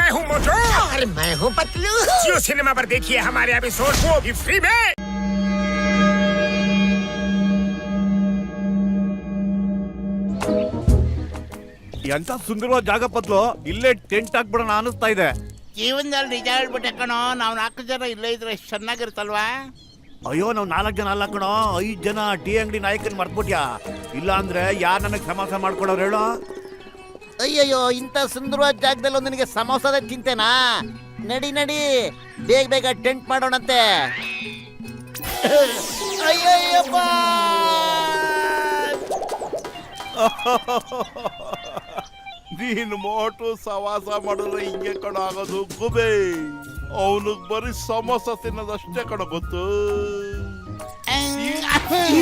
मैं हूँ मोटू और मैं हूँ पतलू। जियो सिनेमा पर देखिए हमारे एपिसोड को भी फ्री में। ಎಂತ ಸುಂದರವಾದ ಜಾಗ ಪತ್ಲು, ಇಲ್ಲೇ ಟೆಂಟ್ ಹಾಕ್ಬಿಡೋಣ ಅನಿಸ್ತಾ ಇದೆ. ಜೀವನದಲ್ಲಿ ನಿಜ ಹೇಳ್ಬಿಟ್ಟೆ ಕಣೋ, ನಾವು 4 ಜನ ಇಲ್ಲೇ ಇದ್ರೆ ಎಷ್ಟು ಚೆನ್ನಾಗಿರುತ್ತಲ್ವಾ? ಅಯ್ಯೋ, ನಾವು 4 ಜನ ಅಲ್ಲ ಕಣೋ, 5 ಜನ. ಟೀ ಅಂಗಡಿ ನಾಯಕನ್ ಮರ್ತ್ಬಿಟ್ಯಾ? ಇಲ್ಲ ಅಂದ್ರೆ ಯಾರು ನನಗೆ ಸಮಾಸ ಮಾಡ್ಕೊಡೋರು ಹೇಳೋ? ಅಯ್ಯಯ್ಯೋ, ಇಂಥ ಸುಂದರವಾದ ಜಾಗದಲ್ಲಿ ನಿನಗೆ ಸಮೋಸದ ಚಿಂತೆನಾ? ನಡಿ ನಡಿ, ಬೇಗ ಬೇಗ ಟೆಂಟ್ ಮಾಡೋಣಂತೆ. ಅಯ್ಯಯ್ಯಪ್ಪ, ನೀನು ಮೋಟು ಸವಾಸ ಮಾಡಿದ್ರೆ ಹಿಂಗೆ ಕಣ ಆಗೋದು ಗುಬೆ. ಅವನಿಗೆ ಬರೀ ಸಮೋಸ ತಿನ್ನೋದಷ್ಟೇ ಕಣ ಗೊತ್ತು.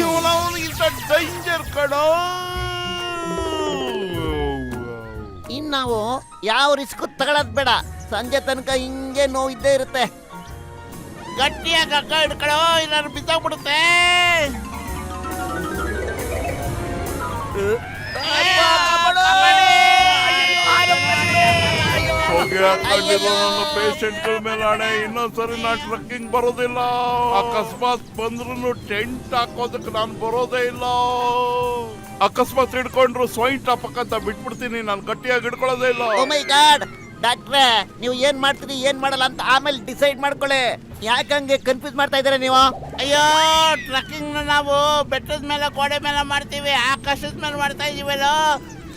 ಇವನಿಗಿಂತ ಡೇಂಜರ್ ಕಣ. ಇನ್ ನಾವು ಯಾವ ರಿಸ್ಕ್ ತಗೊಳದ್ ಬೇಡ. ಸಂಜೆ ತನಕ ಹಿಂಗೆ ನೋವು ಇದ್ದೇ ಇರುತ್ತೆ. ಗಟ್ಟಿಯಾಗಿ ಹಗ್ಗ ಹಿಡ್ಕೊಳ್ಳೋ, ಇಲ್ಲಾರು ಬಿದ್ದೋಗ್ಬಿಡುತ್ತೆ. ಹೊಗೆ ಹಾಕೊಂಡಿರೋ ನನ್ನ ಪೇಷಂಟ್ಗಳ ಮೇಲೆ ಹಣೆ. ಇನ್ನೊಂದ್ಸರಿ ನಾನು ಟ್ರಕ್ಕಿಂಗ್ ಬರೋದಿಲ್ಲ. ಅಕಸ್ಮಾತ್ ಬಂದ್ರು ಟೆಂಟ್ ಹಾಕೋದಕ್ಕೆ ನಾನು ಬರೋದೇ ಇಲ್ಲ. ಅಕಸ್ಮಾತ್ ಹಿಡ್ಕೊಂಡ್ರು ಸ್ವೈನ್ ಟಾಪಕ್ ಅಂತ ಬಿಟ್ಬಿಡ್ತೀನಿ. ನಾನು ಗಟ್ಟಿಯಾಗಿ ಹಿಡ್ಕೊಳ್ಳೋದೇ ಇಲ್ಲ. ಓ ಮೈ ಗಾಡ್, ಡಾಕ್ಟ್ರೆ, ನೀವು ಏನ್ ಮಾಡ್ತೀರಿ ಏನ್ ಮಾಡಲ್ಲ ಅಂತ ಆಮೇಲೆ ಡಿಸೈಡ್ ಮಾಡ್ಕೊಳ್ಳಿ. ಯಾಕಂಗೆ ಕನ್ಫ್ಯೂಸ್ ಮಾಡ್ತಾ ಇದ್ದೀರಾ ನೀವು? ಅಯ್ಯೋ, ಟ್ರಕ್ಕಿಂಗ್ ನಾವು ಬೆಟ್ಟದ ಮೇಲೆ ಗೋಡೆ ಮೇಲೆ ಮಾಡ್ತೀವಿ, ಆಕಾಶದ ಮೇಲೆ ಮಾಡ್ತಾ ಇದೀವಲ್ಲ.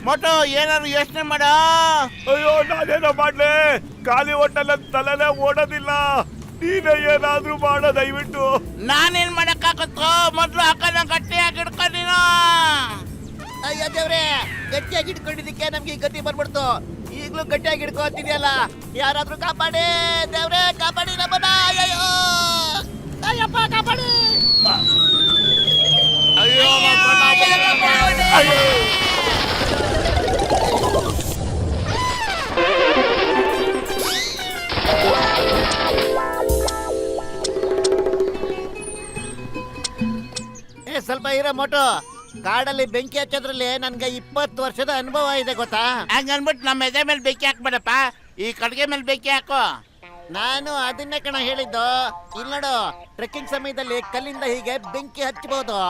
ಮೋಟು, ಏನಾದ್ರು ಯೋಚನೆ ಮಾಡೋ. ಅಯ್ಯೋ, ನಾನೇನೋ ಮಾಡ್ಲೆ, ಖಾಲಿ ಹೊಟ್ಟೆಲ್ಲ ತಲೆನೇ ಓಡೋದಿಲ್ಲ. ನೀನೇ ಏನಾದ್ರೂ ಮಾಡೋ ದಯವಿಟ್ಟು. ನಾನೇನ್ ಮಾಡಕ್ಕಾಗತ್ತೋ? ಮೊದ್ಲು ಅಕ್ಕನ ಗಟ್ಟಿಯಾಗಿ ಹಿಡ್ಕೊ ನೀನು. ಅಯ್ಯೋ ದೇವ್ರೆ, ಗಟ್ಟಿಯಾಗಿ ಹಿಡ್ಕೊಂಡಿದ್ದಕ್ಕೆ ನಮ್ಗೆ ಈ ಗತಿ ಬರ್ಬಿಡ್ತು. ಈಗ್ಲೂ ಗಟ್ಟಿಯಾಗಿ ಹಿಡ್ಕೊತಿದ್ಯಲ್ಲ, ಯಾರಾದ್ರೂ ಕಾಪಾಡಿ ದೇವ್ರೆ, ಕಾಪಾಡಿ ನಮ್ಮನ್ನ. ಅಯ್ಯೋ, ಅಯ್ಯಪ್ಪ ಕಾಪಾಡಿ. ಅಯ್ಯೋ, ಸ್ವಲ್ಪ ಇರೋ ಮೋಟು. ಕಾಡಲ್ಲಿ ಬೆಂಕಿ ಹಚ್ಚೋದ್ರಲ್ಲಿ ನನ್ಗೆ 20 ವರ್ಷದ ಅನುಭವ ಇದೆ ಗೊತ್ತಾ? ಹಂಗನ್ಬಿಟ್ಟು ನಮ್ಮ ಎದೆ ಮೇಲೆ ಬೆಂಕಿ ಹಾಕ್ಬೇಡಪ್ಪ, ಈ ಕಡ್ಗೆ ಮೇಲೆ ಬೆಂಕಿ ಹಾಕು. ನಾನು ಅದನ್ನೇ ಕಣ ಹೇಳಿದ್ದು. ಇಲ್ಲಿ ನೋಡು, ಟ್ರೆಕ್ಕಿಂಗ್ ಸಮಯದಲ್ಲಿ ಕಲ್ಲಿಂದ ಹೀಗೆ ಬೆಂಕಿ ಹಚ್ಚಬಹುದು.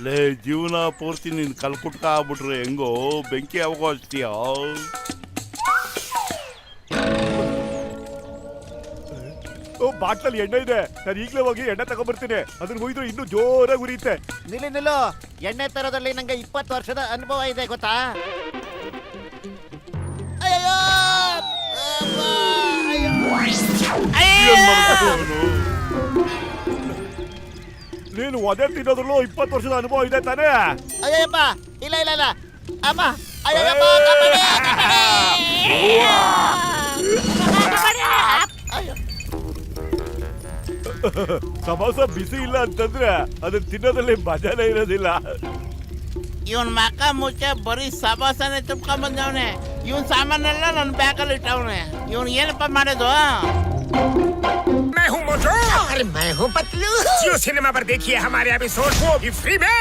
ಲೇ, ಜೀವನ ಪೂರ್ತಿ ನೀನ್ ಕಲ್ಕುಟ್ಕ ಆಗ್ಬಿಟ್ರೆ ಹೆಂಗೋ ಬೆಂಕಿ ಯಾವಾಗೋ ಹಚ್ತೀಯ? ಬಾಟ್ಲಲ್ಲಿ ಎಣ್ಣೆ ಇದೆ, ನಾನು ಈಗಲೇ ಹೋಗಿ ಎಣ್ಣೆ ತಗೊಂಡ್ಬರ್ತೀನಿ. ಅದನ್ನ ಹೋಯ್ತು ಇನ್ನೂ ಜೋರಾಗಿ ಉರಿಯುತ್ತೆ. ನಿಲ್ಲು, ಎಣ್ಣೆ ತರೋದ್ರಲ್ಲಿ ನಂಗೆ 20 ವರ್ಷದ ಅನುಭವ ಇದೆ ಗೊತ್ತಾ? ಅಯ್ಯೋ, ಏನ್ ಮಾಡ್ಬೇಕು ಅವ್ನು? ನೀನು ಒದೆ ತಿನ್ನೋದ್ರಲ್ಲೂ 20 ವರ್ಷದ ಅನುಭವ ಇದೆ ತಾನೇ? ಅಯ್ಯಪ್ಪ, ಇಲ್ಲ ಇಲ್ಲ ಇಲ್ಲ ಅಮ್ಮ, ಅಯ್ಯಪ್ಪ ಕಾಪಾಡಿ, ಕಾಪಾಡಿ. ಅಯ್ಯೋ, ಸಮೋಸ ಬಿಸಿ ಇಲ್ಲ ಅಂತಂದ್ರೆ ಅದನ್ನ ತಿನ್ನೋದ್ರಲ್ಲಿ ಮಜಾನೇ ಇರೋದಿಲ್ಲ. ಇವನ್ ಮಕ ಮುಚ್ಚ ಬರೀ ಸಬಾಸನೆ ತುಂಬ್ಕೊಂಡ್ ಬಂದವನೆ. ಇವನ್ ಸಾಮಾನೆಲ್ಲ ನನ್ನ ಬ್ಯಾಗಲ್ಲಿ ಇಟ್ಟವನೆ. ಇವನ್ ಏನಪ್ಪ ಮಾಡೋದು? मैं हूँ मोटू और मैं हूँ पतलू। जियो सिनेमा पर देखिए हमारे एपिसोड को भी फ्री में।